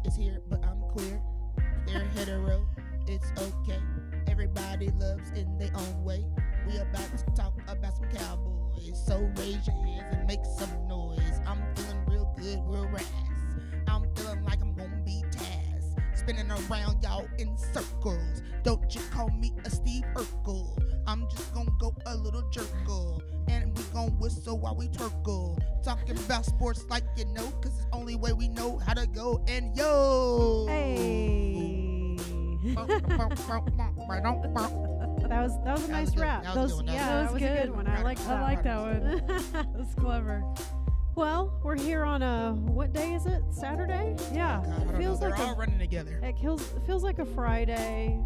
is here, but I'm queer. They're hetero, it's okay. Everybody loves in their own way. We about to talk about some cowboys, so raise your hands and make some noise. I'm feeling real good, real ass. I'm feeling like I'm gonna be Taz, spinning around y'all in circles. Don't you call me a Steve Urkel. I'm just gonna go a little jerkle, and we gonna whistle while we turkle. Talking about sports like you know, cause it's the only way we know how to go. And yo, Hey. That was a nice rap. That was good. That was a good one. I like that. I like that one. That's clever. Well, we're here on what day is it? Saturday? Yeah. God, I don't know. They're all running together. It feels like a Friday,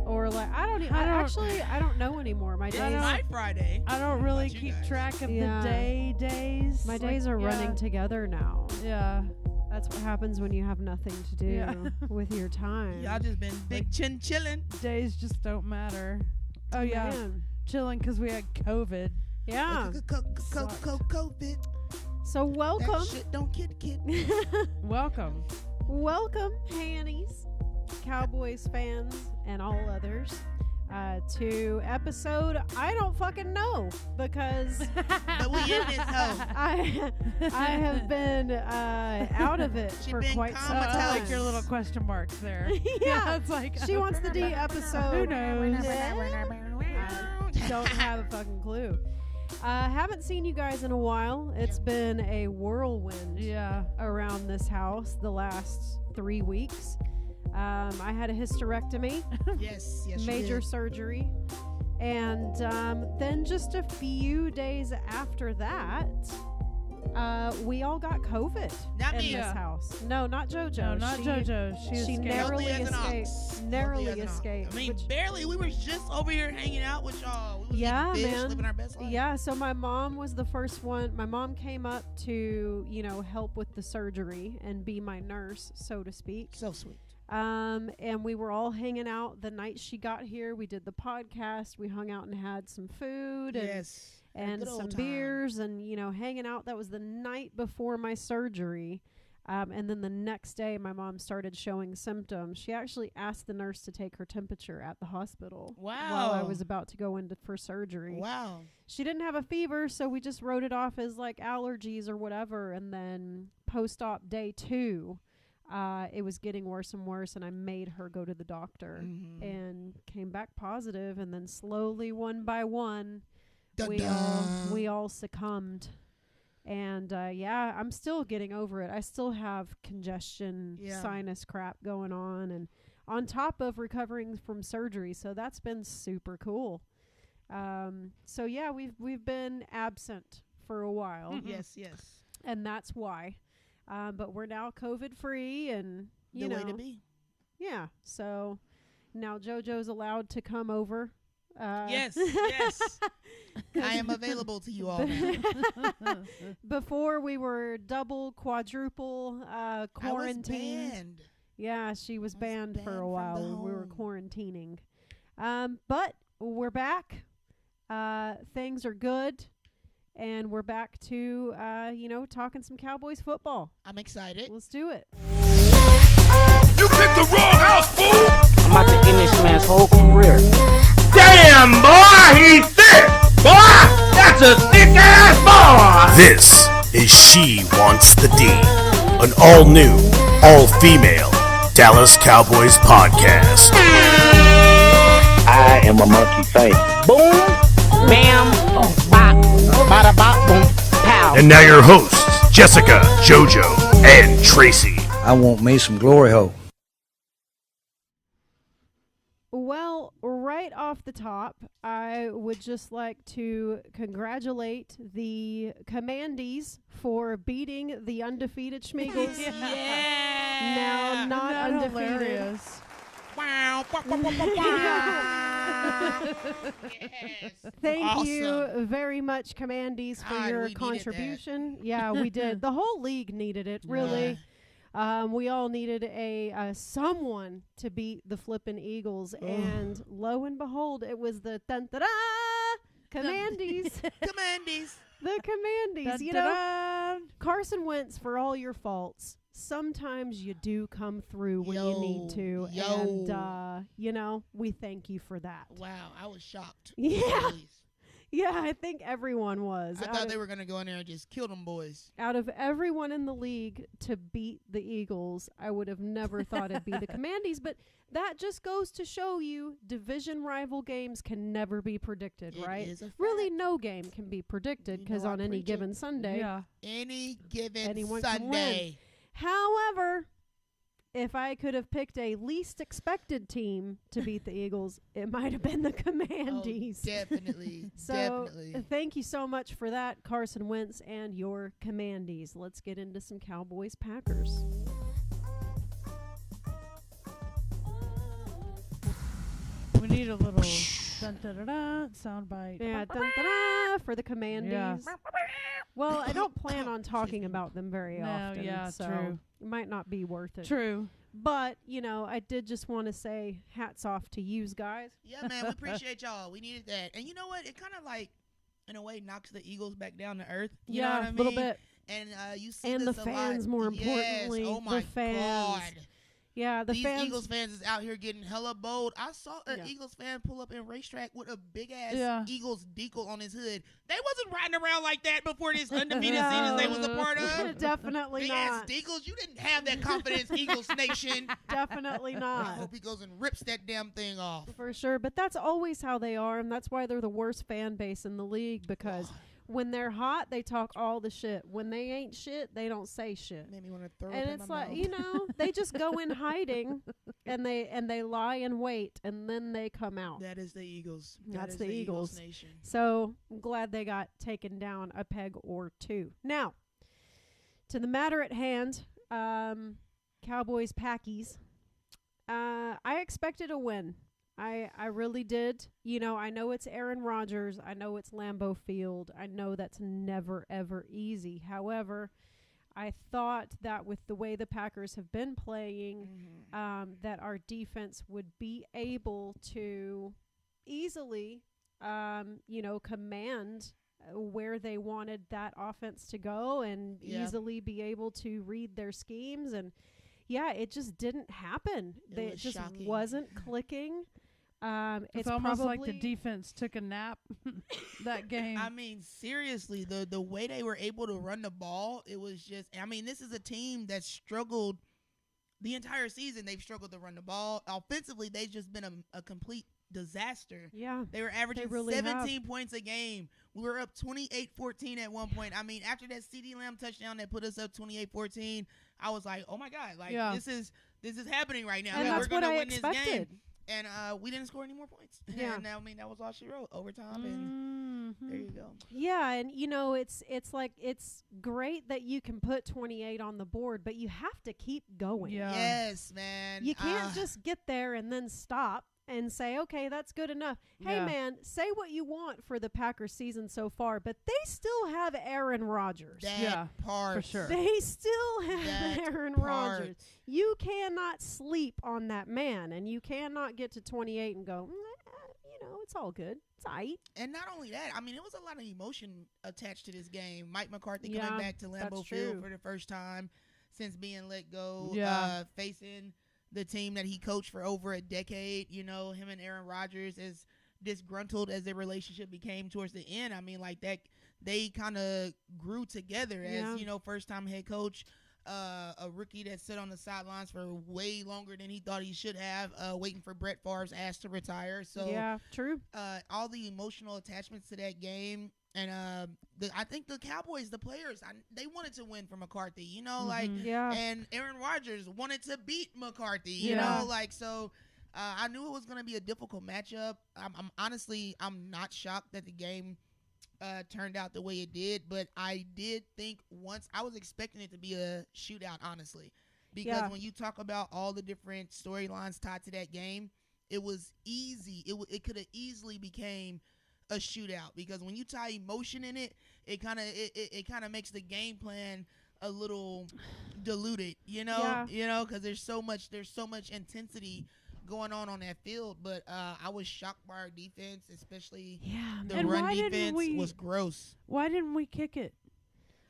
or like I don't know anymore. My days. My Friday. I don't really keep track of the days. My days are running together now. Yeah. That's what happens when you have nothing to do with your time. Y'all just been big chillin'. Days just don't matter. Oh yeah, Man. chilling because we had COVID. Yeah. COVID. So welcome. That shit don't kid. Welcome. Welcome, Hannies, Cowboys fans, and all others, to episode I don't fucking know, because But we in this hoe. I have been out of it She for been quite some I traumatized. like your little question marks there. Yeah. It's like She wants the D episode. Who knows? I don't have a fucking clue. Haven't seen you guys in a while. It's been a whirlwind Yeah. around this house the last 3 weeks. I had a hysterectomy, Yes, major you did. surgery, and then just a few days after that, we all got COVID Not in me. this house. No, not JoJo. No, not JoJo. She she escaped. narrowly Healthy as an escaped. ox. Narrowly Healthy as an ox. escaped. I mean, which- barely. We were just over here hanging out with y'all. We was Yeah, eating fish, man. living our best life. Yeah, so my mom was the first one. My mom came up to, help with the surgery and be my nurse, so to speak. So sweet. And we were all hanging out the night she got here. We did the podcast. We hung out and had some food Yes. and Good old some time. beers and, hanging out. That was the night before my surgery. And then the next day, my mom started showing symptoms. She actually asked the nurse to take her temperature at the hospital while I Wow. was about to go in for surgery. Wow. She didn't have a fever, so we just wrote it off as like allergies or whatever. And then post-op day 2, it was getting worse and worse, and I made her go to the doctor Mhm. and came back positive. And then slowly, one by one, Dun-dun. we all succumbed. And I'm still getting over it. I still have congestion, Yeah. sinus crap going on, and on top of recovering from surgery. So that's been super cool. So yeah, we've been absent for a while, Yes. and that's why. But we're now COVID free, and The way to be. yeah. So now JoJo's allowed to come over. Yes. I am available to you all now. Before we were double, quadruple I was quarantined. banned. Yeah, she was banned for banned a from while the when we were home. quarantining. But we're back. Things are good. And we're back to, talking some Cowboys football. I'm excited. Let's do it. You picked the wrong house, fool! I'm about to end this man's whole career. Damn, boy, he's thick! Boy, that's a thick-ass boy! This is She Wants the D, an all-new, all-female Dallas Cowboys podcast. I am a monkey face. Boom, bam, bop, bada bop, boom, pow. And now your hosts, Jessica, JoJo, and Tracy. I want me some glory hole. Well, right off the top, I would just like to congratulate the Commandees for beating the undefeated Schmeagles. Yeah. Now not Isn't that undefeated. hilarious? Wow. Yes. Thank you Awesome. very much, Commandees, for God, your we needed contribution. Yeah, we did. The whole league needed it, really. We all needed a someone to beat the flippin' Eagles, and lo and behold, it was the dun-da-da Commandees. Commandees. The Commandees. Dun, You dun, know, dun. Carson Wentz, for all your faults, sometimes you do come through when you need to. And, we thank you for that. Wow, I was shocked. Yeah. Yeah, I think everyone was. I thought they were going to go in there and just kill them boys. Out of everyone in the league to beat the Eagles, I would have never thought it'd be the Commandees. But that just goes to show you division rival games can never be predicted, right? Is a fact. Really, no game can be predicted because on any given Sunday, any given anyone can win. Sunday. However, if I could have picked a least expected team to beat the Eagles, it might have been the Commandees. Oh, definitely. So definitely. Thank you so much for that, Carson Wentz and your Commandees. Let's get into some Cowboys Packers. We need a little dun-da-da-da soundbite. Yeah, dun-da-da for the Commandees. Yeah. Well, I don't plan on talking about them very often. Yeah, so true. It might not be worth it. True. But, I did just want to say hats off to yous guys. Yeah, man, we appreciate y'all. We needed that. And you know what? It kind of in a way, knocks the Eagles back down to earth. You know what I mean? A little bit. And you see And this the a fans, lot. more importantly. Yes. Oh, my the fans. God. Yeah, the These fans. Eagles fans is out here getting hella bold. I saw an Eagles fan pull up in racetrack with a big-ass Eagles decal on his hood. They wasn't riding around like that before this undefeated season they was a part of. Definitely Big-ass not. decals. You didn't have that confidence, Eagles Nation. Definitely I not. hope he goes and rips that damn thing off. For sure. But that's always how they are, and that's why they're the worst fan base in the league, because when they're hot, they talk all the shit. When they ain't shit, they don't say shit. Made me want to throw And up it's in my like, mouth. they just go in hiding and they lie in wait, and then they come out. That is the Eagles. That's That is the Eagles. Nation. So I'm glad they got taken down a peg or two. Now, to the matter at hand, Cowboys Packies. I expected a win. I really did. I know it's Aaron Rodgers. I know it's Lambeau Field. I know that's never, ever easy. However, I thought that with the way the Packers have been playing, that our defense would be able to easily, command where they wanted that offense to go and easily be able to read their schemes. And, it just didn't happen. It just shocking. Wasn't clicking. It's almost like the defense took a nap that game. I mean, seriously, the way they were able to run the ball, it was just, this is a team that struggled the entire season. They've struggled to run the ball. Offensively, they've just been a complete disaster. Yeah. They were averaging really 17 points a game. We were up 28-14 at one point. After that CeeDee Lamb touchdown that put us up 28-14, I was like, oh my God, this is happening right now. And that's we're gonna what I win expected. this game. And we didn't score any more points. Yeah. And that was all she wrote. Overtime, and there you go. Yeah, and it's like it's great that you can put 28 on the board, but you have to keep going. Yeah. Yes, man. You can't just get there and then stop and say, okay, that's good enough. Hey, Yeah. man, say what you want for the Packers season so far, but they still have Aaron Rodgers. That part. for sure. They still have That Aaron part. Rodgers. You cannot sleep on that man, and you cannot get to 28 and go, it's all good. It's all right. And not only that, it was a lot of emotion attached to this game. Mike McCarthy Yeah, coming back to Lambeau that's Field true. for the first time since being let go. Yeah. Facing the team that he coached for over a decade. Him and Aaron Rodgers, as disgruntled as their relationship became towards the end. That they kind of grew together as, first-time head coach. A rookie that sat on the sidelines for way longer than he thought he should have, waiting for Brett Favre's ass to retire. So yeah, true. all the emotional attachments to that game, and I think the Cowboys, the players, they wanted to win for McCarthy. Yeah. And Aaron Rodgers wanted to beat McCarthy. Yeah. So. I knew it was going to be a difficult matchup. I'm honestly not shocked that the game turned out the way it did, but I did think I was expecting it to be a shootout, honestly, because when you talk about all the different storylines tied to that game, it was easy. It could have easily became a shootout, because when you tie emotion in it, it kind of makes the game plan a little diluted, because there's so much intensity going on that field. But I was shocked by our defense, especially the And run why didn't defense we- was gross. Why didn't we kick it?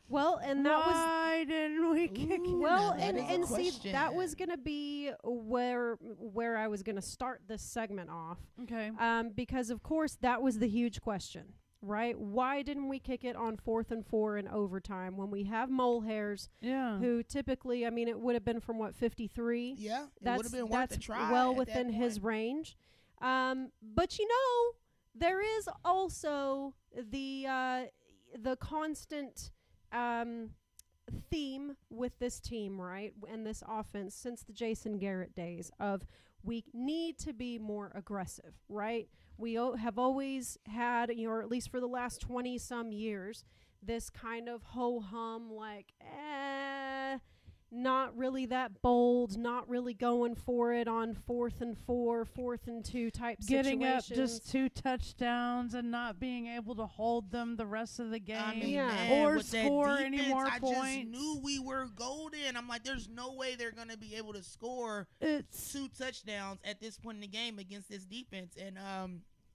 Well, and that was why didn't we kick it? well, Now that is a and see, question. that was gonna be where I was gonna start this segment off. Okay. Because of course that was the huge question, right? Why didn't we kick it on 4th and 4 in overtime when we have mole hairs Yeah. who typically, I mean, it would have been from what 53. Yeah, it would have been worth a try. well at within that his point. range. But there is also the constant theme with this team, right, and this offense since the Jason Garrett days of we need to be more aggressive, right? We have always had, or at least for the last 20 some years, this kind of ho-hum, like, not really that bold, not really going for it on 4th and 4, 4th and 2 type Getting situations. up just 2 touchdowns and not being able to hold them the rest of the game. I mean, Yeah. man, Or with that score any defense, more I points. just knew we were golden. I'm like, there's no way they're going to be able to score It's 2 touchdowns at this point in the game against this defense, and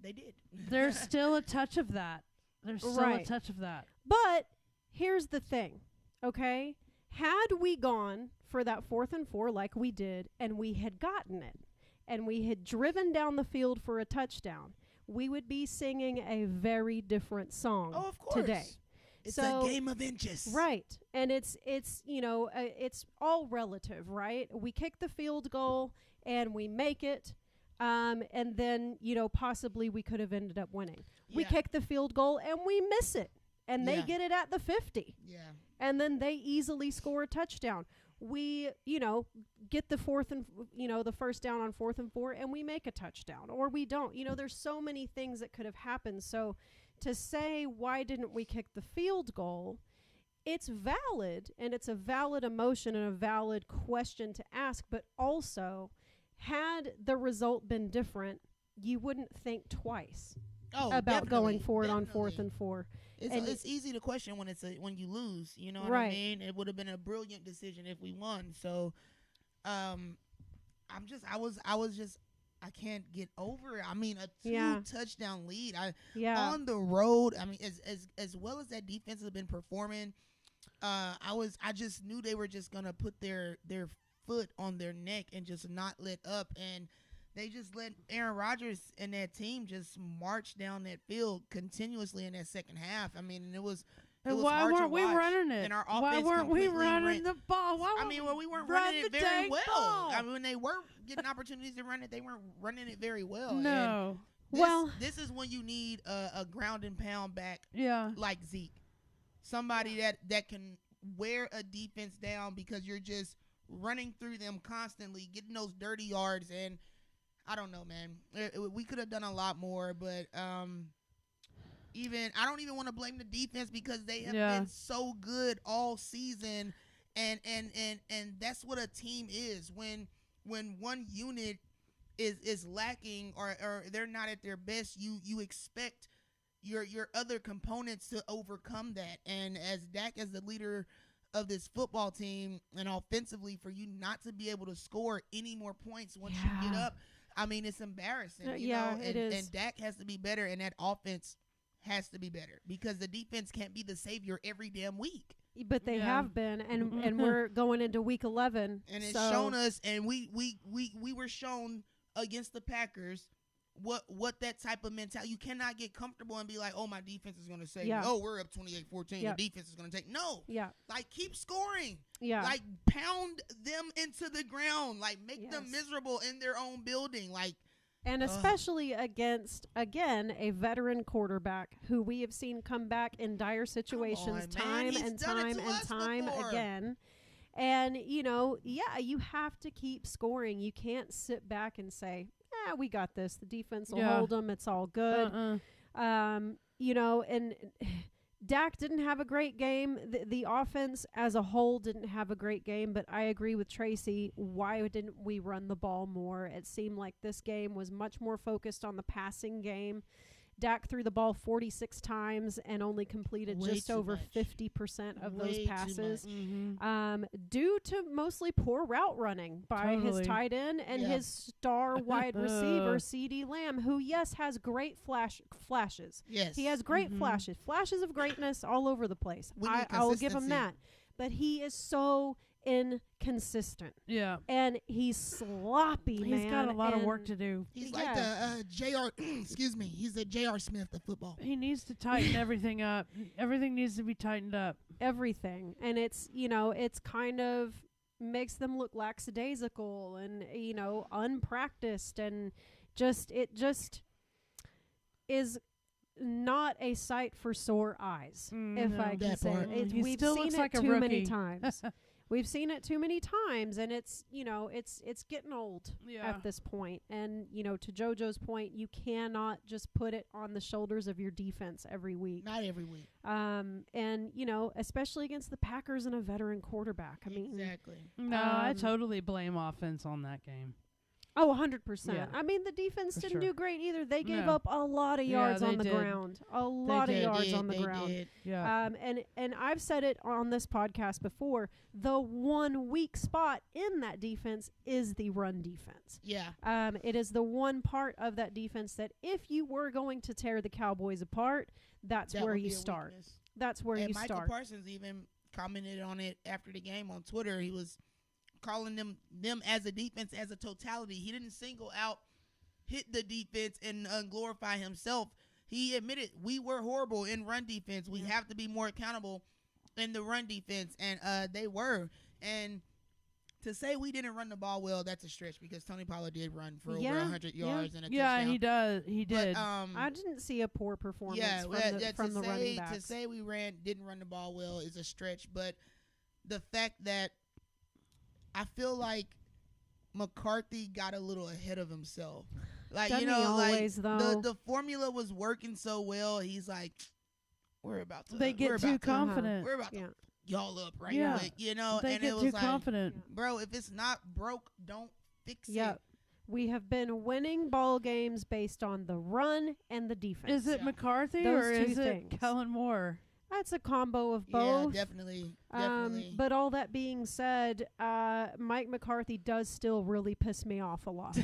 they did. there's still a touch of that. There's still Right. a touch of that. But here's the thing, okay? Had we gone for that 4th and 4 like we did, and we had gotten it, and we had driven down the field for a touchdown, we would be singing a very different song Oh, of course. today. It's So- a game of inches. Right. And it's it's all relative, right? We kick the field goal and we make it, and then, possibly we could have ended up winning. We Yeah. kick the field goal and we miss it, and they Yeah. get it at the 50. Yeah. And then they easily score a touchdown. We, get the the first down on 4th and 4, and we make a touchdown, or we don't. There's so many things that could have happened. So to say, why didn't we kick the field goal? It's valid, and it's a valid emotion and a valid question to ask. But also, had the result been different, you wouldn't think twice about going for it on 4th and 4. It's easy to question when you lose. You know what I Right. mean? It would have been a brilliant decision if we won. So, I can't get over it. I mean, a 2 touchdown lead. On the road. I mean, as well as that defense has been performing, I just knew they were just gonna put their foot on their neck and just not let up, and they just let Aaron Rodgers and that team just march down that field continuously in that second half. I mean, it was why hard to weren't we watch. running it? And our Why offense weren't we completely running ran- the ball? we weren't run running it the very dang well. ball. I mean, when they were getting opportunities to run it, they weren't running it very well. No. And this is when you need a ground and pound back Yeah. like Zeke. Somebody that can wear a defense down because you're just running through them constantly, getting those dirty yards. And I don't know, man. We could have done a lot more, but I don't even want to blame the defense because they have been so good all season, and that's what a team is. When one unit is lacking or they're not at their best, you expect your other components to overcome that. And as Dak, as the leader of this football team, and offensively, for you not to be able to score any more points once you get up, I mean, it's embarrassing. You know? it is. And Dak has to be better, and that offense has to be better because the defense can't be the savior every damn week. But they have been, and we're going into week 11, and it's shown us, and we were shown against the Packers what that type of mentality. You cannot get comfortable and be like, oh, my defense is going to say, oh, we're up 28-14. The defense is going to take. No. Yeah. Like, keep scoring. Yeah. Like, pound them into the ground. Like, make them miserable in their own building. Like, and especially against, again, a veteran quarterback who we have seen come back in dire situations time and time again. And, you have to keep scoring. You can't sit back and say, we got this. The defense will hold them. It's all good. And Dak didn't have a great game. The offense as a whole didn't have a great game, but I agree with Tracy. Why didn't we run the ball more? It seemed like this game was much more focused on the passing game. Dak threw the ball 46 times and only completed Way just too over much. 50% of Way those too passes. much. Due to mostly poor route running by his tight end and Yeah. his star wide receiver, CeeDee Lamb, who, yes, has great flashes. Yes. He has great flashes of greatness all over the place. We need I will give him consistency. that. But he is so inconsistent. Yeah. And he's sloppy, man. He's got a lot of work and to do. He's like the J.R. excuse me. He's the J.R. Smith of football. He needs to tighten everything up. Everything needs to be tightened up. everything. And it's, it's kind of makes them look lackadaisical and, unpracticed, and it just is not a sight for sore eyes, if I can That say part. it. He We've still seen looks it like a too many rookie. times. We've seen it too many times, and it's getting old Yeah. at this point. And, to JoJo's point, you cannot just put it on the shoulders of your defense every week. Not every week. And, especially against the Packers and a veteran quarterback. I mean, Exactly. No, I Um, totally blame offense on that game. Oh, 100%. Yeah. I mean, the defense For didn't sure. do great either. They gave No. up a lot of Yeah, yards they on the did. ground. A lot of did. yards on the They ground. did. Yeah. And I've said it on this podcast before. The one weak spot in that defense is the run defense. Yeah. It is the one part of that defense that if you were going to tear the Cowboys apart, that's That where would you be a start. weakness. That's where And you Michael start. Parsons even commented on it after the game on Twitter. He was calling them as a defense, as a totality. He didn't single out hit the defense and glorify himself. He admitted we were horrible in run defense. We have to be more accountable in the run defense, and they were. And to say we didn't run the ball well, that's a stretch, because Tony Pollard did run for over 100 yards and a Yeah, touchdown. he does. He did. But, I didn't see a poor performance to from the running say backs. to say we didn't run the ball well is a stretch, but the fact that I feel like McCarthy got a little ahead of himself. Like, Doesn't he always, though? the formula was working so well. He's like, we're about to. They get we're too about to- confident. We're about to Yeah. y'all up right Yeah. quick, They and get it was too like, confident. bro, if it's not broke, don't fix Yep. it. We have been winning ball games based on the run and the defense. Is it Yeah. McCarthy Those or two is it things. Kellen Moore? That's a combo of both. Yeah, definitely. But all that being said, Mike McCarthy does still really piss me off a lot.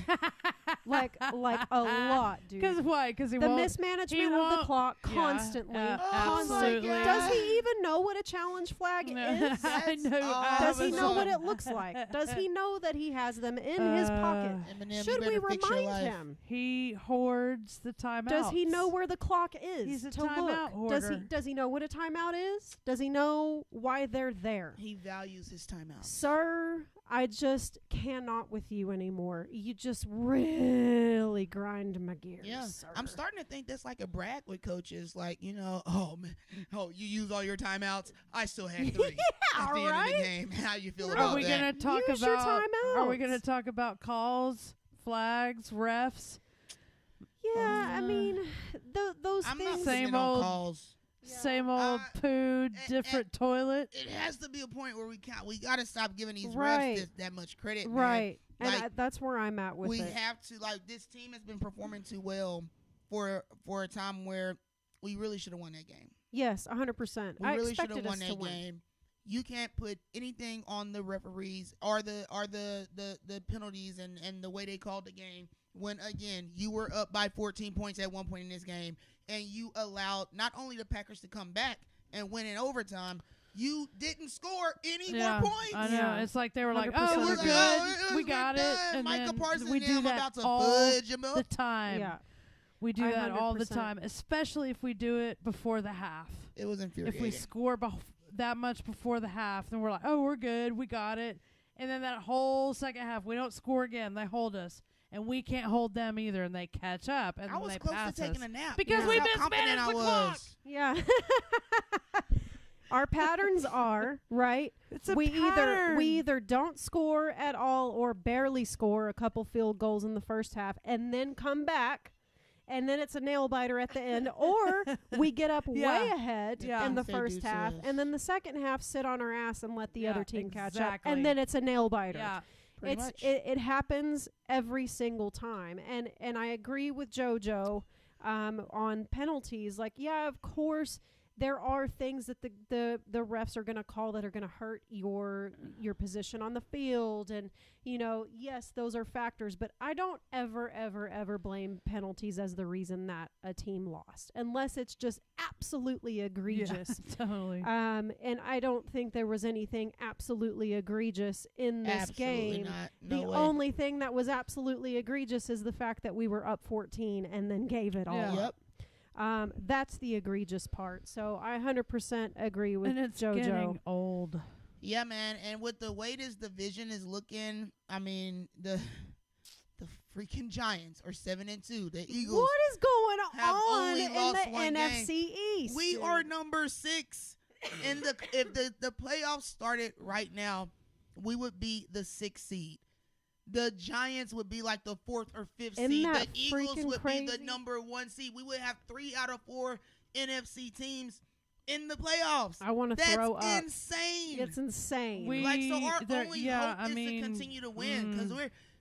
like a lot, dude. Because why? Because he The won't. mismanagement he of the won't- clock Yeah, constantly. absolutely. Does he even know what a challenge flag is? I know. Does he know what Amazon. it looks like? Does he know that he has them in his pocket? Eminem, Should you we better fix your remind life. him? He hoards the timeouts. Does he know where the clock is? He's a to timeout look? hoarder. Does he know what a timeout is? Does he know why they're there? He values his timeout. Sir, I just cannot with you anymore. You just really grind my gears. Yeah, sir. I'm starting to think that's like a brag with coaches. Like, oh man, you use all your timeouts. I still had 3 at the end of the game. How you feel about Are we that? gonna talk Use your about? Are we timeouts. gonna talk about calls, flags, refs? Yeah, I mean, those I'm not things. Same putting it on old- calls. Same old poo, different toilet. It has to be a point where we got to stop giving these Right. refs that much credit. man. Right. And Like, that's where I'm at with we it. have to, like, this team has been performing too well for a time where we really should have won that game. Yes, 100%. We I really should have expected won us to that win. game. You can't put anything on the referees or the penalties and the way they called the game when, again, you were up by 14 points at one point in this game, and you allowed not only the Packers to come back and win in overtime, you didn't score any more points. I know. Yeah. It's like they were like, 100%. "Oh, It we're was like, good, we we're got it," done. and Micah then Parsons we and do them that about to all fudge him up. the time. Yeah. We do that all the 100%. time, especially if we do it before the half. It was infuriating. If we score that much before the half, then we're like, "Oh, we're good, we got it." And then that whole second half, we don't score again. They hold us, and we can't hold them either, and they catch up, and I then was they close pass to taking us. a nap Because That's we how confident mismanaged I the was. clock. Yeah. Our patterns are, right? It's a we pattern. either don't score at all or barely score a couple field goals in the first half and then come back, and then it's a nail biter at the end, or we get up Yeah. way ahead Yeah. in the Say first half deuces. and then the second half sit on our ass and let the Yeah, other team catch up, exactly. and then it's a nail biter. Yeah. Pretty It's much. it happens every single time, and I agree with JoJo. on penalties. Like, yeah, of course, there are things that the refs are going to call that are going to hurt your position on the field. And, yes, those are factors. But I don't ever blame penalties as the reason that a team lost, unless it's just absolutely egregious. Yeah, totally. And I don't think there was anything absolutely egregious in this game. Not. No the way. only thing that was absolutely egregious is the fact that we were up 14 and then gave it all Yeah. up. Yep. That's the egregious part. So I 100% agree with And it's JoJo. getting old. Yeah, man. And with the way this division is looking, I mean, the freaking Giants are 7-2. The Eagles What is going have on only in lost the one NFC East? We are number 6 in the. If the playoffs started right now, we would be the 6th seed. The Giants would be like the 4th or 5th Isn't seed. that The Eagles freaking would be the crazy? number 1 seed. We would have 3 out of 4 NFC teams in the playoffs. I want to That's throw up. insane. It's insane. So our only yeah, hope I is mean, to continue to win because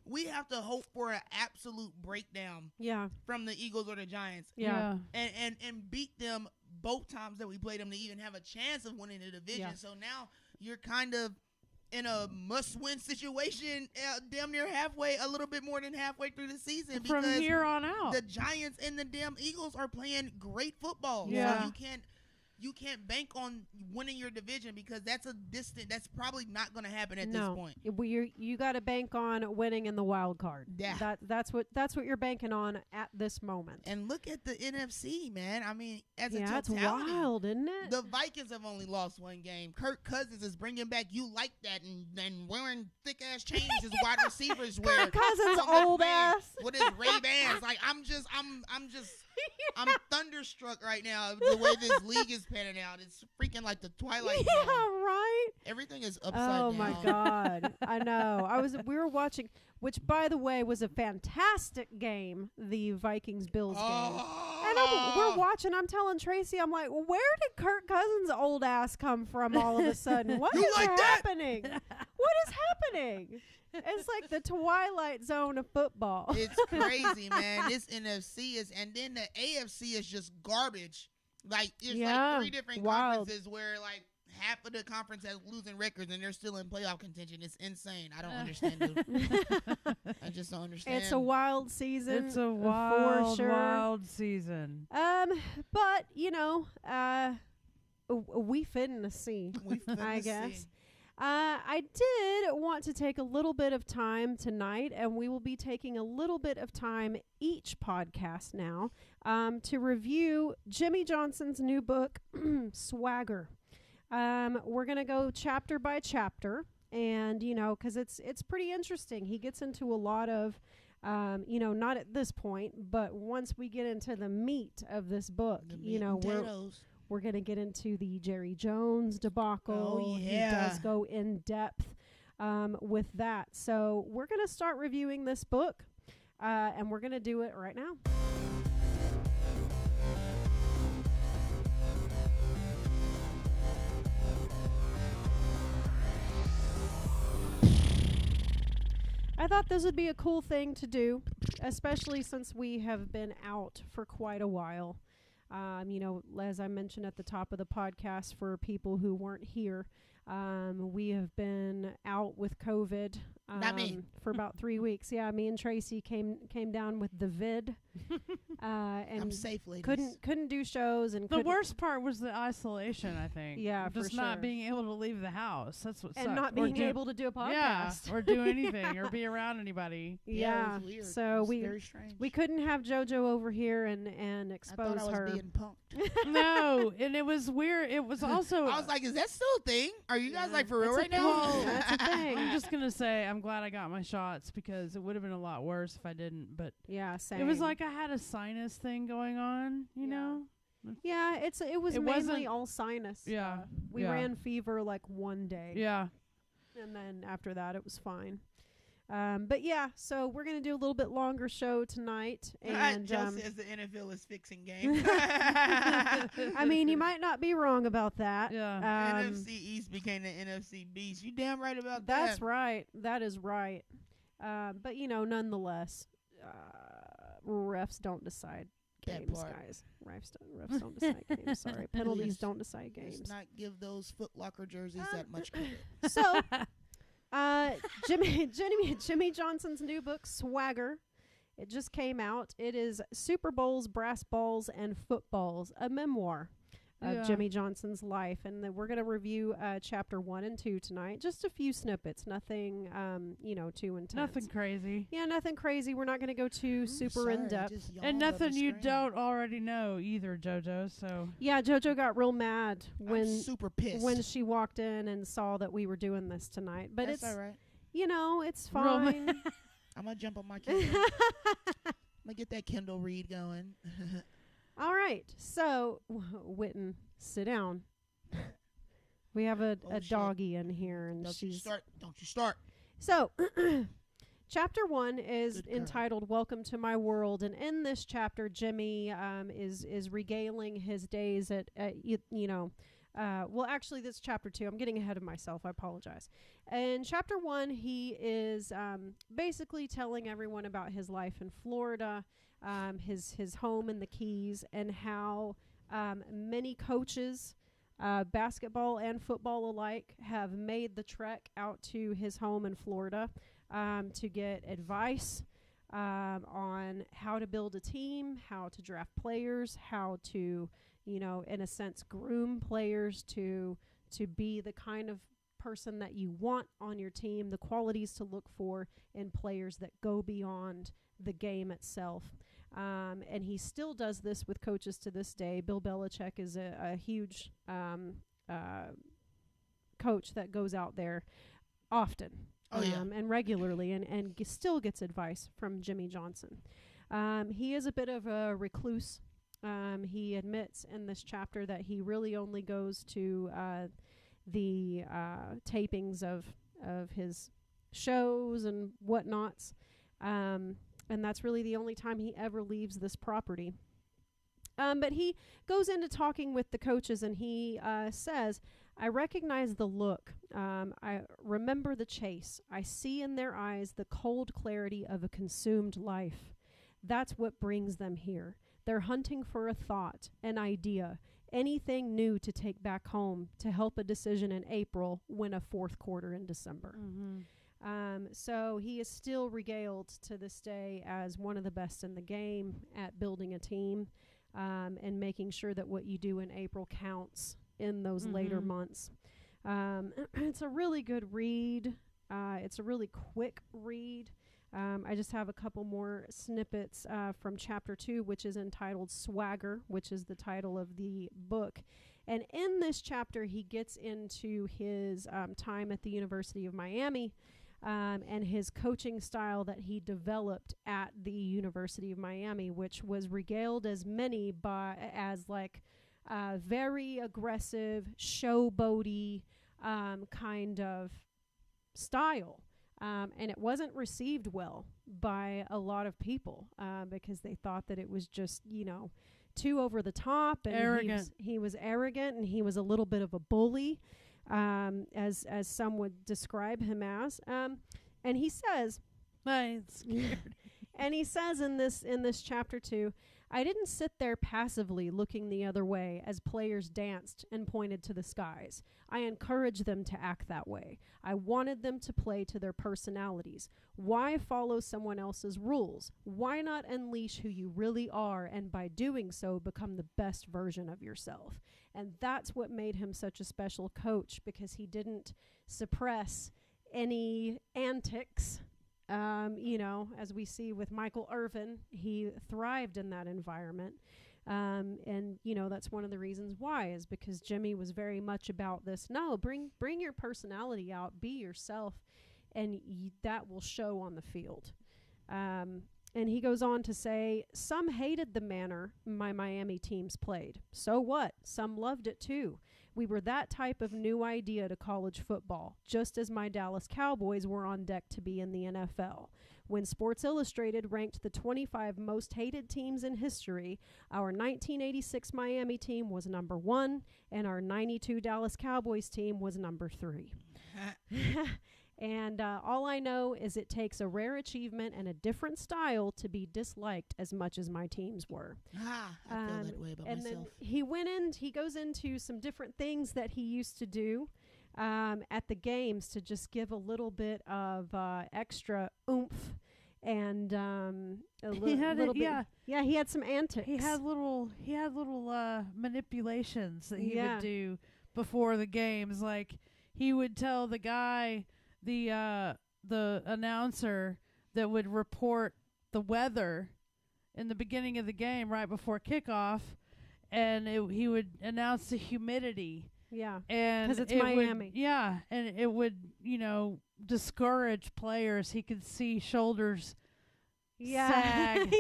we have to hope for an absolute breakdown yeah. from the Eagles or the Giants Yeah. and beat them both times that we played them to even have a chance of winning the division. Yeah. So now you're kind of in a must-win situation, damn near halfway, a little bit more than halfway through the season. From because here on out. the Giants and the damn Eagles are playing great football. Yeah. So you can't bank on winning your division because that's probably not going to happen at this point. You got to bank on winning in the wild card. Yeah. That's what you're banking on at this moment. And look at the NFC, man. I mean, as a Yeah, it's totality, wild, isn't it? the Vikings have only lost one game. Kirk Cousins is bringing back you like that and wearing thick ass chains as wide receivers wear. Kirk Cousins From that old man ass. with his Ray-Bans. Like I'm thunderstruck right now the way this league is panning out. It's freaking like the Twilight Zone. Yeah, right. Everything is upside down. Oh my God, I know. We were watching, which by the way was a fantastic game, the Vikings Bills game. And we're watching. I'm telling Tracy, I'm like, where did Kirk Cousins' old ass come from all of a sudden? What You is like that? happening? What is happening? It's like the Twilight Zone of football. It's crazy, man. This NFC is, and then the AFC is just garbage. Like there's like 3 different conferences where like half of the conference has losing records and they're still in playoff contention. It's insane. I don't understand it. I just don't understand. It's a wild season. It's a for sure. wild season. But we finna see. We finna I guess. see. I did want to take a little bit of time tonight, and we will be taking a little bit of time each podcast now to review Jimmy Johnson's new book, Swagger. We're going to go chapter by chapter, and, because it's pretty interesting. He gets into a lot of, not at this point, but once we get into the meat of this book, we're going to get into the Jerry Jones debacle. Oh, yeah. He does go in depth with that. So we're going to start reviewing this book, and we're going to do it right now. I thought this would be a cool thing to do, especially since we have been out for quite a while. As I mentioned at the top of the podcast, for people who weren't here, we have been out with COVID Not me. for about 3 weeks. Yeah, me and Tracy came down with the vid, and I'm safe, ladies. couldn't do shows. And The worst part was the isolation, I think. Yeah, for just not sure. being able to leave the house. That's what and sucked. not Or being able to do a podcast. Yeah, or do anything or be around anybody. Yeah, it was weird. so It was we very strange. we couldn't have JoJo over here and I expose thought I was her. being punked. No, and it was weird. It was also. I was like, is that still a thing? Are you guys like for real That's right a now? thing. That's a thing. I'm just gonna say I'm glad I got my shots because it would have been a lot worse if I didn't. But Yeah, same. it was like I had a sinus thing going on, you know. Yeah, it was It mainly wasn't- all sinus. Yeah, We yeah. ran fever like one day. Yeah, And then after that it was fine. But yeah, so we're gonna do a little bit longer show tonight. And Joe says the NFL is fixing game. I mean, you might not be wrong about that. yeah. NFC East became the NFC Beast. You damn right about That's that. right. That is right. But nonetheless, refs don't decide that games, part. guys. Refs don't decide games. Sorry, penalties don't decide games. Let's not give those Foot Locker jerseys that much credit. So, Jimmy Johnson's new book, Swagger. It just came out. It is Super Bowls, Brass Balls, and Footballs, a memoir of Jimmy Johnson's life. And then we're going to review chapter 1 and 2 tonight. Just a few snippets. Nothing, too intense. Nothing crazy. Yeah, nothing crazy. We're not going to go too super in-depth. And nothing you don't already know either, JoJo. So yeah, JoJo got real mad I'm super pissed when she walked in and saw that we were doing this tonight. But That's it's all right. It's fine. I'm gonna jump on my Kindle. I'm gonna get that Kindle read going. All right, so Witten, sit down. We have a shit. doggy in here, and Don't you she's start. so. Chapter 1 is Good girl. entitled "Welcome to My World," and in this chapter, Jimmy is regaling his days at well, actually, this is chapter 2. I'm getting ahead of myself. I apologize. In chapter 1, he is basically telling everyone about his life in Florida, his home in the Keys, and how many coaches, basketball and football alike, have made the trek out to his home in Florida to get advice on how to build a team, how to draft players, how to, in a sense, groom players to be the kind of person that you want on your team, the qualities to look for in players that go beyond the game itself. And he still does this with coaches to this day. Bill Belichick is a huge coach that goes out there often and regularly and still gets advice from Jimmy Johnson. He is a bit of a recluse. He admits in this chapter that he really only goes to the tapings of his shows and whatnots. And that's really the only time he ever leaves this property. But he goes into talking with the coaches, and he says, I recognize the look. I remember the chase. I see in their eyes the cold clarity of a consumed life. That's what brings them here. They're hunting for a thought, an idea, anything new to take back home to help a decision in April win a fourth quarter in December. Mm-hmm. So he is still regaled to this day as one of the best in the game at building a team and making sure that what you do in April counts in those later months. It's a really good read. It's a really quick read. I just have a couple more snippets from chapter 2, which is entitled Swagger, which is the title of the book. And in this chapter, he gets into his time at the University of Miami and his coaching style that he developed at the University of Miami, which was regaled as very aggressive, showboaty kind of style. And it wasn't received well by a lot of people because they thought that it was just, too over the top. And arrogant. He was arrogant, and he was a little bit of a bully, as some would describe him as. And he says, I'm scared. and he says in this chapter 2, I didn't sit there passively looking the other way as players danced and pointed to the skies. I encouraged them to act that way. I wanted them to play to their personalities. Why follow someone else's rules? Why not unleash who you really are and by doing so become the best version of yourself? And that's what made him such a special coach, because he didn't suppress any antics. As we see with Michael Irvin, he thrived in that environment. And that's one of the reasons why, is because Jimmy was very much about this. No, bring your personality out, be yourself, and that will show on the field. And he goes on to say, some hated the manner my Miami teams played. So what? Some loved it too. We were that type of new idea to college football, just as my Dallas Cowboys were on deck to be in the NFL. When Sports Illustrated ranked the 25 most hated teams in history, our 1986 Miami team was number 1, and our 92 Dallas Cowboys team was number 3. And all I know is it takes a rare achievement and a different style to be disliked as much as my teams were. I feel that way about and myself. then he goes into some different things that he used to do at the games to just give a little bit of extra oomph and little bit. Yeah, he had some antics. He had little manipulations that he would do before the games. Like he would tell the guy, the announcer that would report the weather in the beginning of the game right before kickoff, and he would announce the humidity. Yeah, and because it's Miami. And it would, discourage players. He could see shoulders sag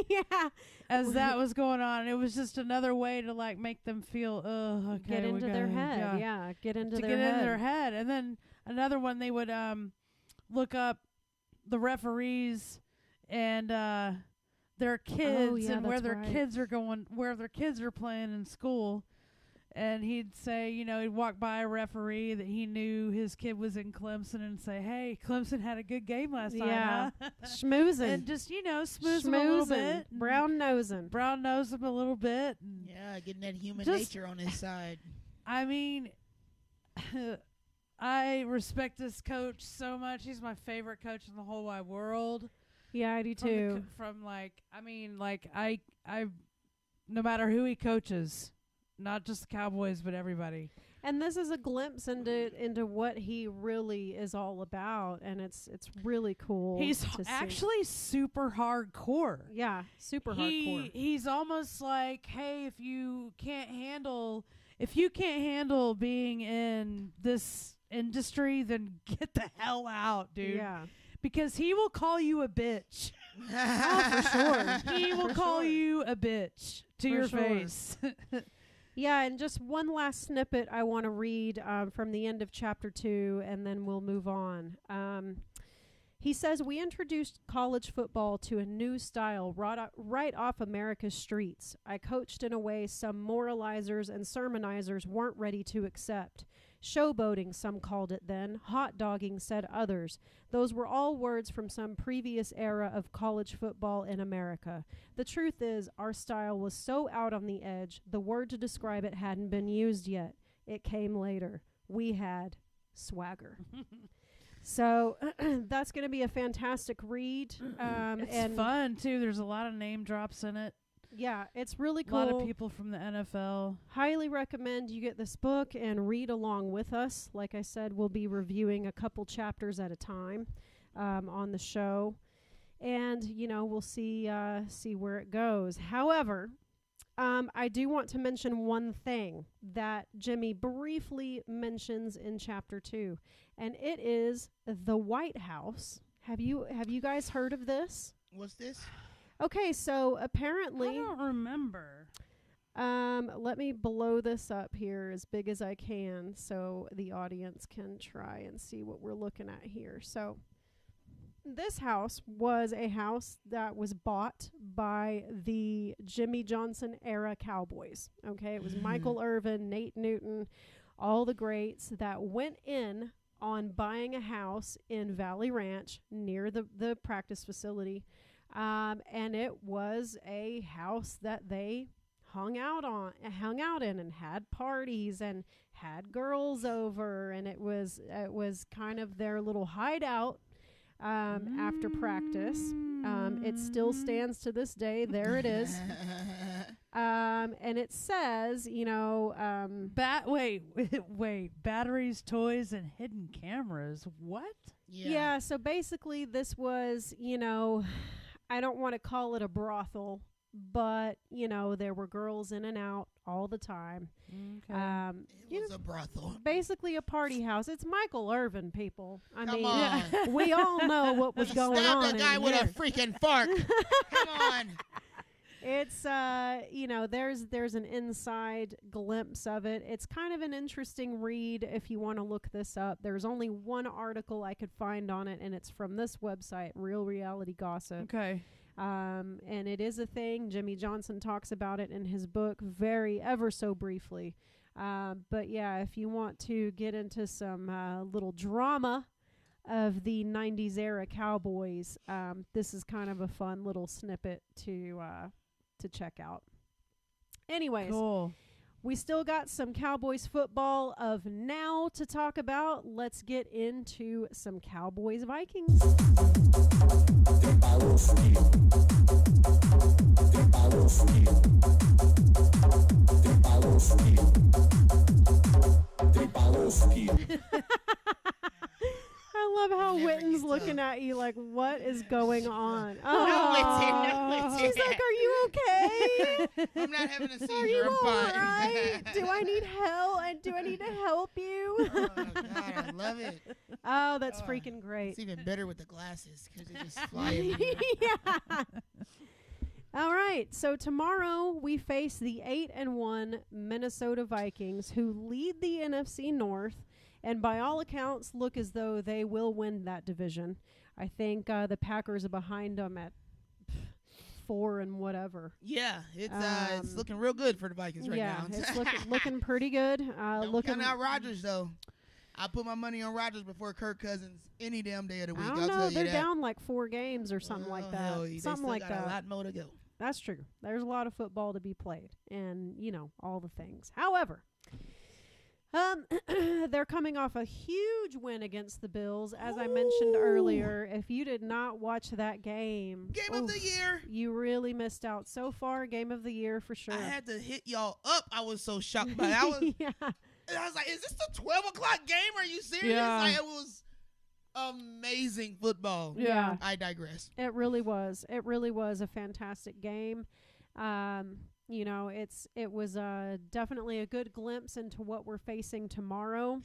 as that was going on. It was just another way to like make them feel, okay, get into their head. Get into their head. And then another one, they would look up the referees and their kids and where their kids are going, where their kids are playing in school. And he'd say, he'd walk by a referee that he knew his kid was in Clemson and say, hey, Clemson had a good game last night, huh? Schmoozing. And just, smooze him a little bit. Brown nose him a little bit. Yeah, getting that human nature on his side. I mean, I respect this coach so much. He's my favorite coach in the whole wide world. Yeah, I do too. I no matter who he coaches, not just the Cowboys, but everybody. And this is a glimpse into what he really is all about, and it's really cool. He's actually super hardcore. Yeah, super hardcore. He's almost like, hey, if you can't handle being in this industry, then get the hell out, dude. Yeah. Because he will call you a bitch. Oh, for sure. He will call you a bitch to your face. Yeah, and just one last snippet I want to read from the end of chapter 2, and then we'll move on. He says, we introduced college football to a new style right off America's streets. I coached in a way some moralizers and sermonizers weren't ready to accept. Showboating, some called it then. Hot dogging, said others. Those were all words from some previous era of college football in America. The truth is, our style was so out on the edge, the word to describe it hadn't been used yet. It came later. We had swagger. So that's going to be a fantastic read. It's fun, too. There's a lot of name drops in it. Yeah, it's really cool. A lot of people from the NFL. Highly recommend you get this book and read along with us. Like I said, we'll be reviewing a couple chapters at a time on the show. And, we'll see where it goes. However, I do want to mention one thing that Jimmy briefly mentions in chapter 2, and it is the White House. Have you guys heard of this? What's this? Okay, so apparently... I don't remember. Let me blow this up here as big as I can so the audience can try and see what we're looking at here. So this house was a house that was bought by the Jimmy Johnson era Cowboys. Okay, it was Michael Irvin, Nate Newton, all the greats that went in on buying a house in Valley Ranch near the practice facility. And it was a house that they hung out in and had parties and had girls over, and it was kind of their little hideout after practice. It still stands to this day. There it is. And it says, wait, batteries, toys, and hidden cameras. What? Yeah, so basically this was, I don't want to call it a brothel, but, there were girls in and out all the time. Okay. It was a brothel. Basically a party house. It's Michael Irvin, people. Come on. We all know what was going on. Stab a guy with a freaking fork. Come on. It's, there's an inside glimpse of it. It's kind of an interesting read if you want to look this up. There's only one article I could find on it, and it's from this website, Real Reality Gossip. Okay. And it is a thing. Jimmy Johnson talks about it in his book ever so briefly. But yeah, if you want to get into some little drama of the 90s era Cowboys. This is kind of a fun little snippet to check out. Anyways, Cool. we still got some Cowboys football of now to talk about. Let's get into some Cowboys Vikings. I love how Witten's looking at you like, what is going on? No, Witten. She's like, are you okay? I'm not having a seizure. Are you I'm all fine. right? Do I need help? And do I need to help you? Oh, God, I love it. Oh, that's freaking great. It's even better with the glasses because they just fly everywhere. Yeah. All right. So tomorrow we face the 8-1 Minnesota Vikings, who lead the NFC North, and by all accounts look as though they will win that division. I think the Packers are behind them at 4 and whatever. Yeah, it's looking real good for the Vikings right now. Yeah, it's looking pretty good. Don't count out Rodgers though. I put my money on Rodgers before Kirk Cousins any damn day of the week. I don't I'll know. tell you They're that. down like 4 games or something like that. Hell, they Something still like got that. A lot more to go. That's true. There's a lot of football to be played, and all the things. However, they're coming off a huge win against the Bills, as I mentioned earlier. If you did not watch that game Of the year. you really missed out. So far, game of the year for sure. I had to hit y'all up. I was so shocked by it. Yeah. I was like, is this the 12 o'clock game? Are you serious? Yeah. Like, it was amazing football. Yeah. I digress. It really was. It really was a fantastic game. It was definitely a good glimpse into what we're facing tomorrow.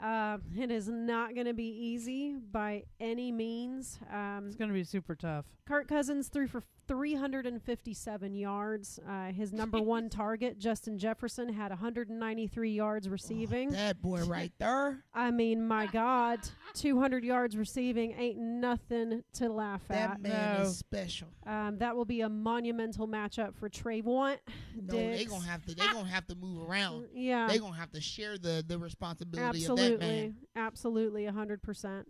It is not going to be easy by any means. It's going to be super tough. Kirk Cousins threw for 357 yards. His number one target, Justin Jefferson, had 193 yards receiving. That boy right there. I mean, my God, 200 yards receiving ain't nothing to laugh That at. man is special. That will be a monumental matchup for Trayvon. No, they're gonna have to move around. Yeah. They're gonna have to share the responsibility of that Absolutely. man. Absolutely, 100%.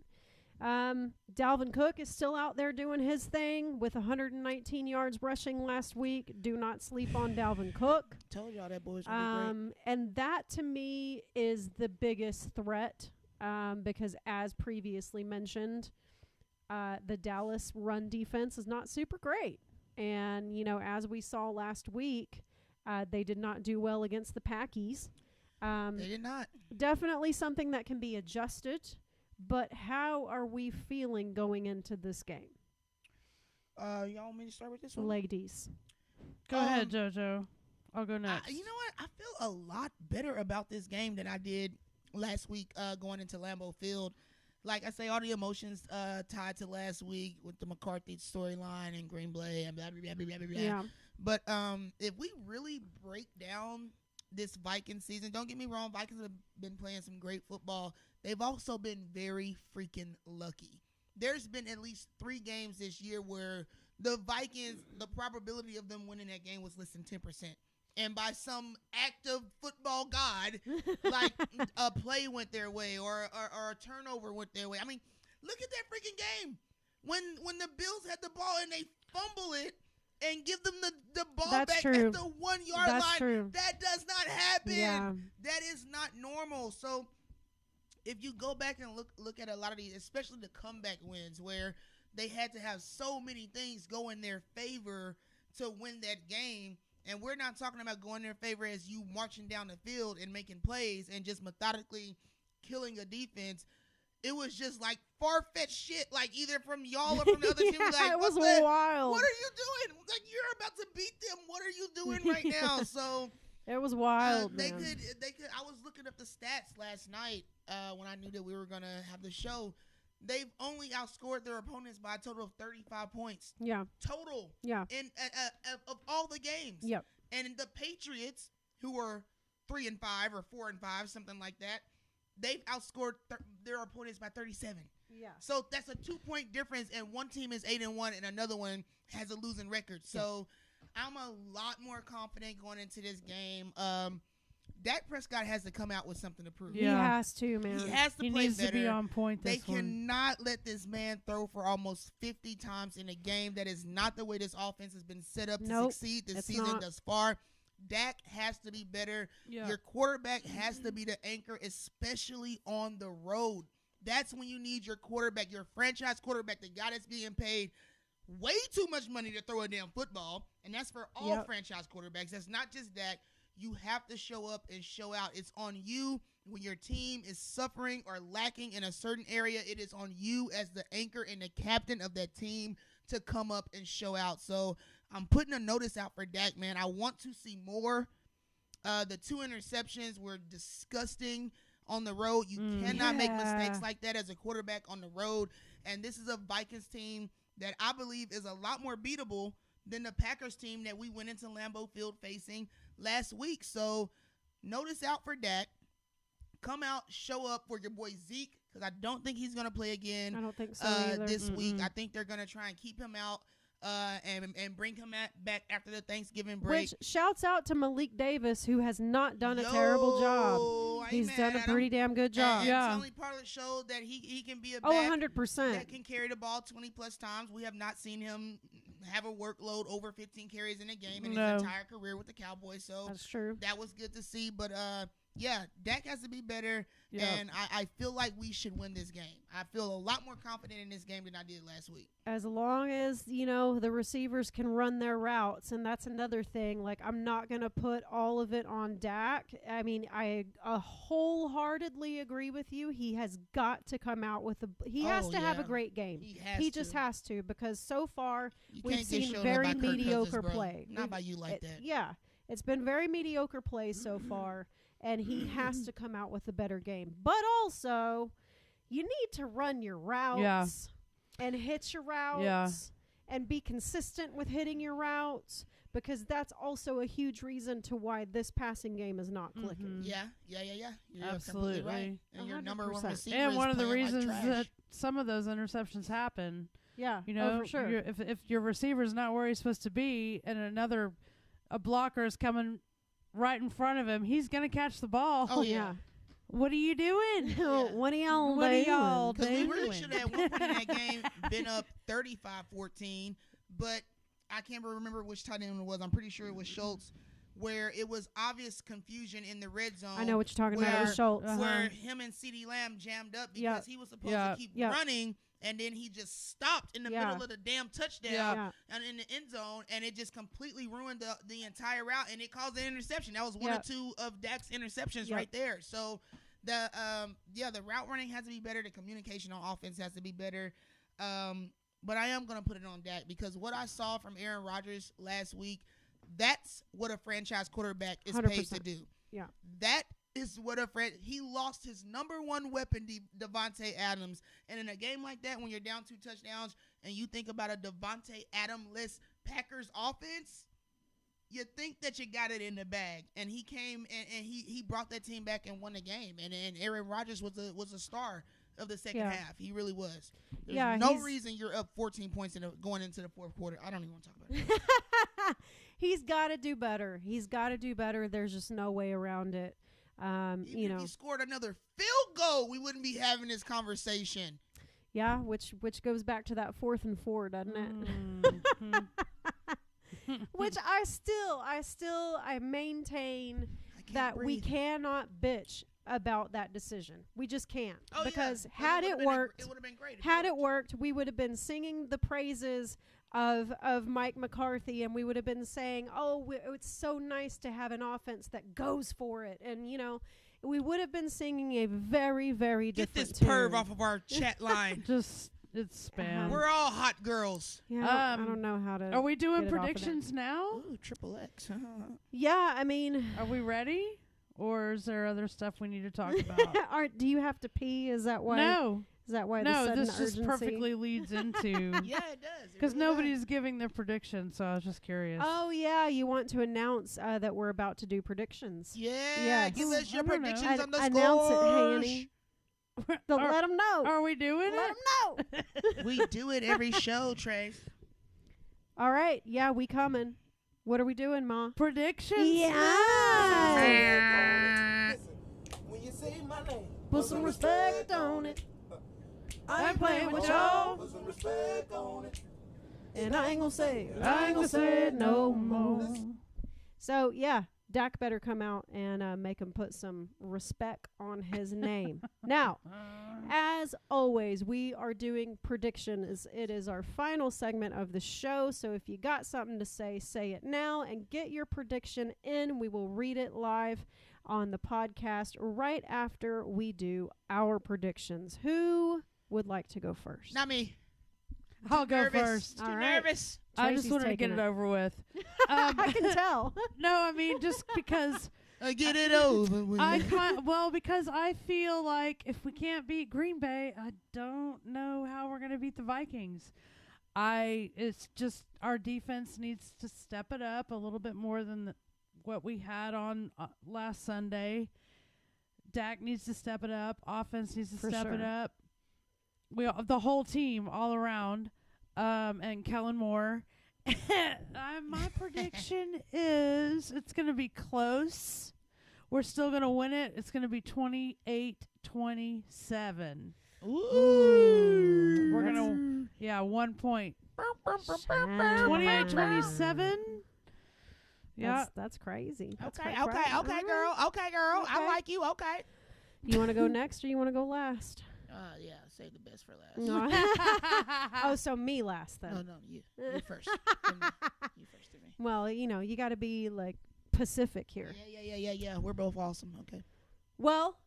Dalvin Cook is still out there doing his thing with 119 yards rushing last week. Do not sleep on Dalvin Cook. Told y'all that boy's gonna be great. And that to me is the biggest threat because as previously mentioned, the Dallas run defense is not super great. And, as we saw last week, they did not do well against the Packies. They did not. Definitely something that can be adjusted. But how are we feeling going into this game? Y'all want me to start with this one? Ladies. Go ahead, JoJo. I'll go next. You know what? I feel a lot better about this game than I did last week going into Lambeau Field. Like I say, all the emotions tied to last week with the McCarthy storyline and Green Bay and blah, blah, blah, blah, blah, blah. Yeah. But if we really break down this Viking season, don't get me wrong, Vikings have been playing some great football. They've also been very freaking lucky. There's been at least 3 games this year where the Vikings, the probability of them winning that game was less than 10%. And by some act of football god, like a play went their way or a turnover went their way. I mean, look at that freaking game. When the Bills had the ball and they fumble it and give them the ball That's back true. at the 1 yard That's line, true. that does not happen. Yeah. That is not normal. So if you go back and look at a lot of these, especially the comeback wins where they had to have so many things go in their favor to win that game, and we're not talking about going in their favor as you marching down the field and making plays and just methodically killing a defense. It was just like far-fetched shit, like either from y'all or from the other team. Like, it was wild. What are you doing? Like, you're about to beat them. What are you doing right now? So it was wild, they man. could. I was looking up the stats last night when I knew that we were gonna have the show. They've only outscored their opponents by a total of 35 points. Yeah. Total. Yeah. In of all the games. Yep. And the Patriots, who were 3-5 or 4-5, something like that, they've outscored their opponents by 37. Yeah. So that's a 2-point difference, and one team is 8-1, and another one has a losing record. So I'm a lot more confident going into this game. Dak Prescott has to come out with something to prove. He has to, man. He has to he play needs better. to be on point They this one. cannot let this man throw for almost 50 times in a game. That is not the way this offense has been set up to succeed this season thus far. Dak has to be better. Yeah. Your quarterback has to be the anchor, especially on the road. That's when you need your quarterback, your franchise quarterback, the guy that's being paid way too much money to throw a damn football. And that's for all franchise quarterbacks. That's not just Dak. You have to show up and show out. It's on you when your team is suffering or lacking in a certain area. It is on you as the anchor and the captain of that team to come up and show out. So I'm putting a notice out for Dak, man. I want to see more. The 2 interceptions were disgusting on the road. You cannot make mistakes like that as a quarterback on the road. And this is a Vikings team that I believe is a lot more beatable than the Packers team that we went into Lambeau Field facing last week. So notice out for Dak. Come out, show up for your boy Zeke, because I don't think he's going to play again. I don't think so either. This week. I think they're going to try and keep him out and bring him back after the Thanksgiving break. Which shouts out to Malik Davis, who has not done a terrible job. He's done a pretty damn good job. And Tony Parlett showed that he can be a back 100%. that can carry the ball 20-plus times. We have not seen him have a workload over 15 carries in a game in his entire career with the Cowboys. So that's true. That was good to see. But, Dak has to be better, and I feel like we should win this game. I feel a lot more confident in this game than I did last week. As long as, the receivers can run their routes, and that's another thing. Like, I'm not going to put all of it on Dak. I mean, I wholeheartedly agree with you. He has got to come out with he has to have a great game. He just has to, because so far we've seen very mediocre play. Not by you like that. Yeah, it's been very mediocre play so far. And he has to come out with a better game. But also, you need to run your routes and hit your routes and be consistent with hitting your routes, because that's also a huge reason to why this passing game is not clicking. Yeah. You're absolutely right. And your number 1 receiver and one of the reasons like that some of those interceptions happen. Yeah, for sure. If your receiver's not where he's supposed to be, and a blocker is coming right in front of him, he's gonna catch the ball. Oh yeah. What are you doing? What are y'all doing? Because we really should have at one point in that game been up 35-14, but I can't remember which tight end it was. I'm pretty sure it was Schultz, where it was obvious confusion in the red zone. I know what you're talking about. It was Schultz. Where him and CeeDee Lamb jammed up because he was supposed to keep running, and then he just stopped in the middle of the damn touchdown and in the end zone, and it just completely ruined the entire route, and it caused an interception. That was one or two of Dak's interceptions right there. So the route running has to be better. The communication on offense has to be better. But I am going to put it on Dak, because what I saw from Aaron Rodgers last week, that's what a franchise quarterback is 100%. paid to do. Yeah. That is what he lost his number 1 weapon, Devontae Adams. And in a game like that, when you're down 2 touchdowns and you think about a Devontae Adams-less Packers offense, you think that you got it in the bag. And he came and he brought that team back and won the game. And Aaron Rodgers was a star of the second half. He really was. There's no reason you're up 14 points going into the fourth quarter. I don't even want to talk about it. He's got to do better. There's just no way around it. If he scored another field goal, we wouldn't be having this conversation. Yeah, which goes back to that 4th and 4, doesn't it? Which I maintain that we cannot bitch about that decision. We just can't. Because had it worked, it would have been great. Had it worked, we would have been singing the praises of Mike McCarthy, and we would have been saying, it's so nice to have an offense that goes for it. And, we would have been singing a very, very different Get this tune. perv off of our chat line. It's spam. We're all hot girls. Yeah, I don't know how to. Are we doing predictions now? Ooh, triple X. Yeah, I mean. Are we ready? Or is there other stuff we need to talk about? Do you have to pee? Is that why? No. Is that why? No, the this sudden just urgency? perfectly leads into. Yeah, it does. Because nobody's giving their predictions, so I was just curious. Oh yeah, you want to announce that we're about to do predictions? Yeah, give us your predictions on the announce scores. it, Hanny. Let them know. Are we doing Let it? them know. We do it every show, Trace. All right, yeah, we coming. What are we doing, Ma? Predictions. Yeah. Put some respect on it. I ain't playing with y'all. Put some respect on it. And I ain't gonna say it no more. So, yeah, Dak better come out and make him put some respect on his name. Now, as always, we are doing predictions. It is our final segment of the show. So if you got something to say it now and get your prediction in. We will read it live on the podcast right after we do our predictions. Who would like to go first? Not me. I'll go first. Too nervous. I Tracy's just wanted to get taking it over with. I can tell. No, I mean, just because Get it over with. because I feel like if we can't beat Green Bay, I don't know how we're going to beat the Vikings. It's just our defense needs to step it up a little bit more than what we had on last Sunday. Dak needs to step it up. Offense needs to step it up. The whole team all around, and Kellen Moore. My prediction is it's going to be close. We're still going to win it. It's going to be 28-27. Ooh. We're going to, 1 point. 28-27. Yeah. That's crazy. Okay, girl. I like you. Okay. You want to go next or you want to go last? Yeah, save the best for last. No. Oh, so me last then. No, you first. You first to me. Well, you got to be like Pacific here. Yeah. We're both awesome. Okay. Well,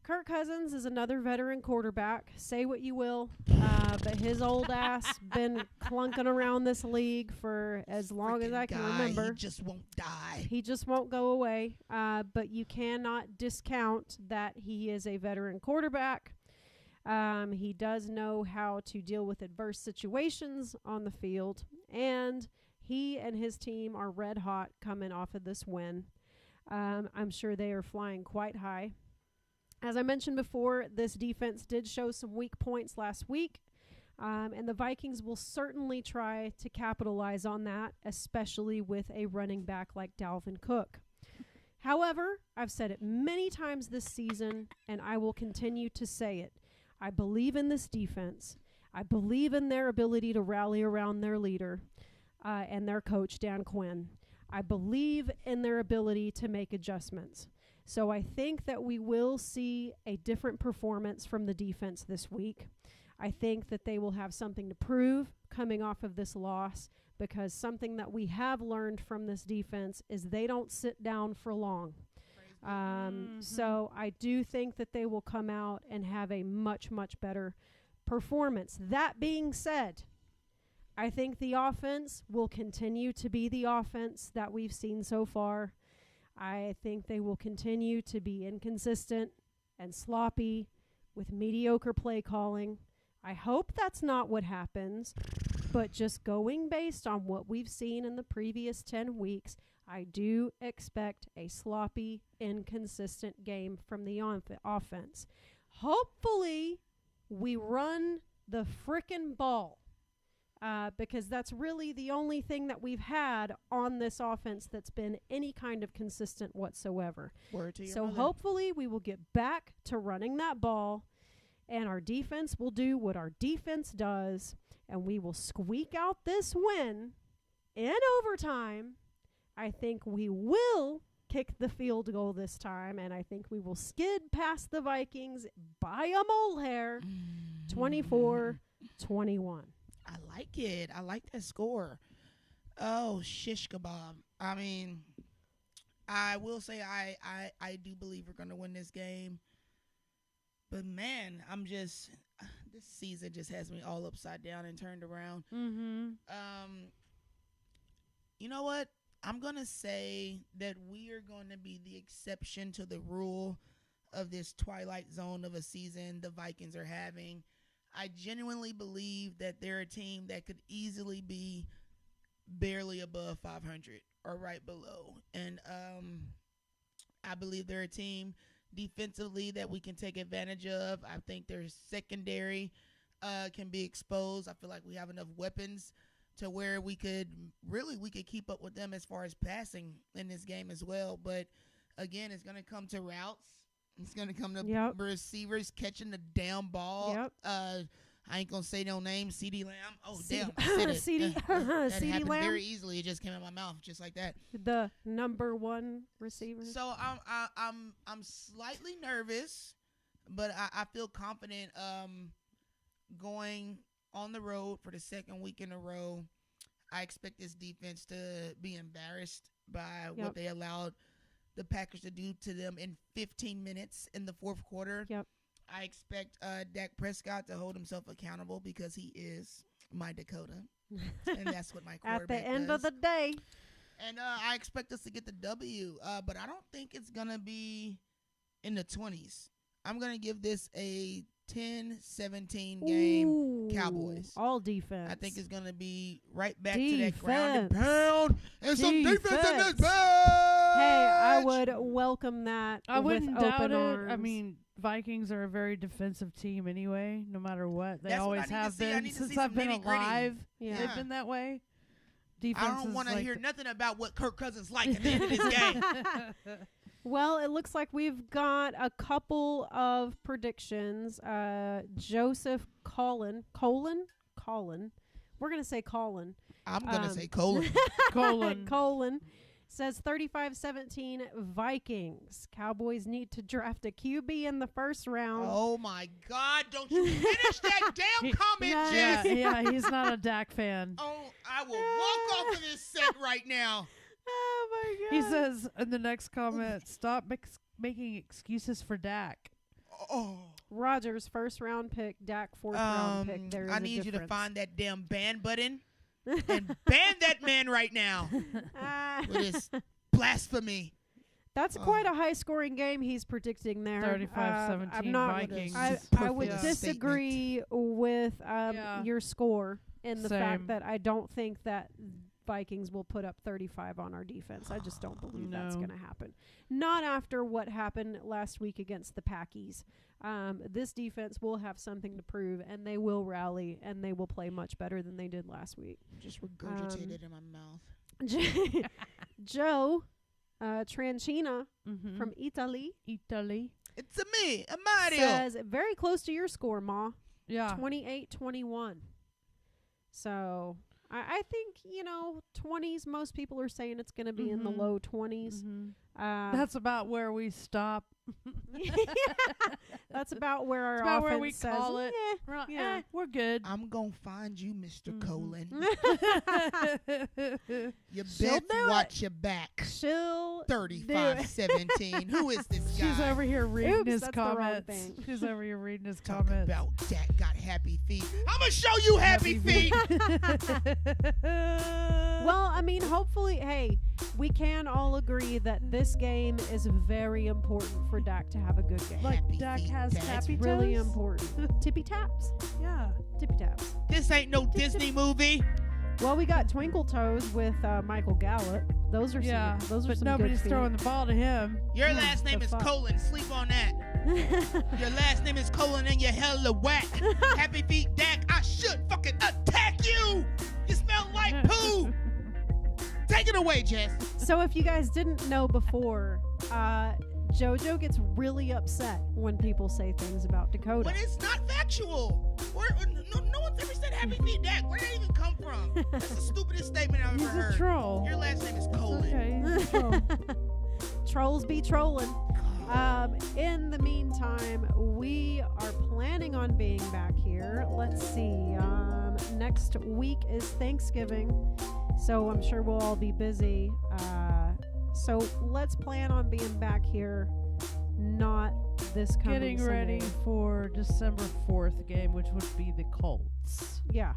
Kirk Cousins is another veteran quarterback. Say what you will, but his old ass been clunking around this league for as long as I can remember. He just won't die. He just won't go away. But you cannot discount that he is a veteran quarterback. He does know how to deal with adverse situations on the field, and he and his team are red hot coming off of this win. I'm sure they are flying quite high. As I mentioned before, this defense did show some weak points last week, and the Vikings will certainly try to capitalize on that, especially with a running back like Dalvin Cook. However, I've said it many times this season, and I will continue to say it. I believe in this defense. I believe in their ability to rally around their leader and their coach, Dan Quinn. I believe in their ability to make adjustments. So I think that we will see a different performance from the defense this week. I think that they will have something to prove coming off of this loss, because something that we have learned from this defense is they don't sit down for long. So I do think that they will come out and have a much, much better performance. That being said, I think the offense will continue to be the offense that we've seen so far. I think they will continue to be inconsistent and sloppy with mediocre play calling. I hope that's not what happens, but just going based on what we've seen in the previous 10 weeks, I do expect a sloppy, inconsistent game from the offense. Hopefully, we run the frickin' ball, because that's really the only thing that we've had on this offense that's been any kind of consistent whatsoever. Word to your So mother. hopefully, we will get back to running that ball, and our defense will do what our defense does, and we will squeak out this win in overtime. I think we will kick the field goal this time, and I think we will skid past the Vikings by a mole hair, 24-21. I like it. I like that score. Oh, shish kebab. I mean, I will say I do believe we're going to win this game. But, man, this season just has me all upside down and turned around. You know what? I'm going to say that we are going to be the exception to the rule of this twilight zone of a season the Vikings are having. I genuinely believe that they're a team that could easily be barely above 500 or right below. And I believe they're a team defensively that we can take advantage of. I think their secondary can be exposed. I feel like we have enough weapons to where we could keep up with them as far as passing in this game as well. But again, it's going to come to routes. It's going to come to Yep. receivers catching the damn ball. Yep. I ain't going to say no name. CD Lamb. Oh, C- damn. I said it. CD that CD happened Lamb, very easily. It just came out of my mouth just like that. the number 1 receiver. So I'm slightly nervous, but I feel confident going on the road for the second week in a row. I expect this defense to be embarrassed by what they allowed the Packers to do to them in 15 minutes in the fourth quarter. Yep. I expect Dak Prescott to hold himself accountable because he is my Dakota, and that's what my quarterback At the end does. of the day. And I expect us to get the W, but I don't think it's going to be in the 20s. I'm going to give this a 10-17 game. Ooh, Cowboys. All defense. I think it's going to be right back to that ground and Defense. pound and some defense in this Defense. bitch. Hey, I would welcome that. I with wouldn't doubt open it. arms. I mean, Vikings are a very defensive team anyway, no matter what. They That's what I always need to have see. I been need to since see I've some been nitty-gritty. alive. Yeah. They've been that way. Defense I don't want to hear nothing about what Kirk Cousins like at the end of this game. Well, it looks like we've got a couple of predictions. Joseph Colin. We're going to say Colin. I'm going to say Colin. Colin says 35-17 Vikings. Cowboys need to draft a QB in the first round. Oh, my God. Don't you finish that damn comment, Yeah, Jess. yeah, he's not a Dak fan. Oh, I will walk off of this set right now. Oh, my God. He says in the next comment, stop making excuses for Dak. Oh. Rogers, first round pick. Dak, fourth round pick. There is I a need you to difference. find that damn ban button and ban that man right now with his blasphemy. That's quite a high-scoring game he's predicting there. 35-17 I'm not, Vikings. I would Yeah. disagree with your score in the Same. fact that I don't think that Vikings will put up 35 on our defense. I just don't believe that's No. going to happen. Not after what happened last week against the Packies. This defense will have something to prove, and they will rally, and they will play much better than they did last week. Just regurgitated in my mouth. Joe Tranchina from Italy It's me, Mario. says, very close to your score, Ma. Yeah. 28-21. So I think, 20s, most people are saying it's going to be in the low 20s. That's about where we stop. That's about where our That's about offense where we says, call it. "Eh, We're like, yeah. we're good. I'm going to find you, Mr. Colin. You She'll best do watch your back. She'll do it." 35-17. Who is this guy? She's over here reading Oops, his that's the wrong comments. thing. She's over here reading his Talk comments. about Dak got happy feet. I'm going to show you happy feet. Well, I mean, hopefully, hey, we can all agree that this game is very important for Dak to have a good game. Like Happy Dak feet, has Dak. tappy It's really toes? important. Tippy taps. Yeah. Tippy taps. This ain't no Disney movie. Well, we got Twinkle Toes with Michael Gallup. Those are Yeah. some. Those are But some nobody's good throwing the ball to him. Your last name the is fuck? Colin. Sleep on that. Your last name is Colin and you're hella whack. Happy feet, Dak. I should fucking attack you. You smell like poo. Take it away, Jess. So if you guys didn't know before, JoJo gets really upset when people say things about Dakota. When it's not factual. No one's ever said happy feet, Dak. Where did that even come from? That's the stupidest statement I've ever He's heard. a troll. Your last name is Colin. Okay. He's a troll. Trolls be trolling. In the meantime, we are planning on being back here. Let's see. Next week is Thanksgiving, so I'm sure we'll all be busy. So let's plan on being back here. Not this coming Getting Sunday. ready for December 4th game, which would be the Colts. Yeah.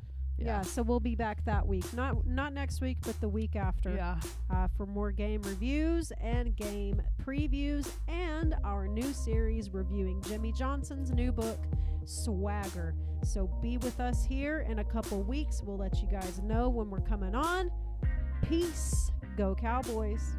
So we'll be back that week. Not next week, but the week after. Yeah. For more game reviews and game previews and our new series reviewing Jimmy Johnson's new book, Swagger. So be with us here in a couple weeks. We'll let you guys know when we're coming on. Peace. Go Cowboys.